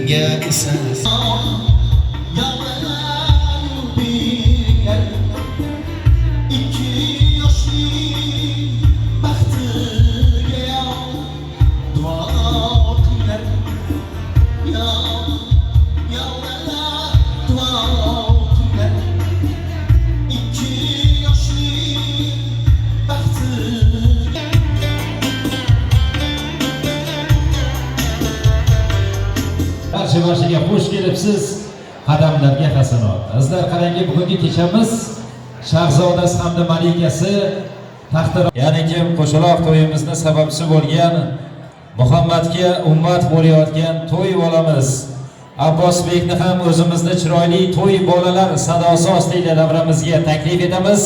nega esa Barcha xush kelibsiz. Qadamlarga hasanot. Azizlar qarangki, bugungi kechamiz Shahzodasi hamda malikasi taxti, ya'ni kim qo'shaloq to'yimizni sababchisi bo'lgan Muhammadga ummat bo'layotgan to'y bolamiz Abbosbekni ham o'zimizni chiroyli to'y bolalar sadosi ostida davramizga taklif etamiz.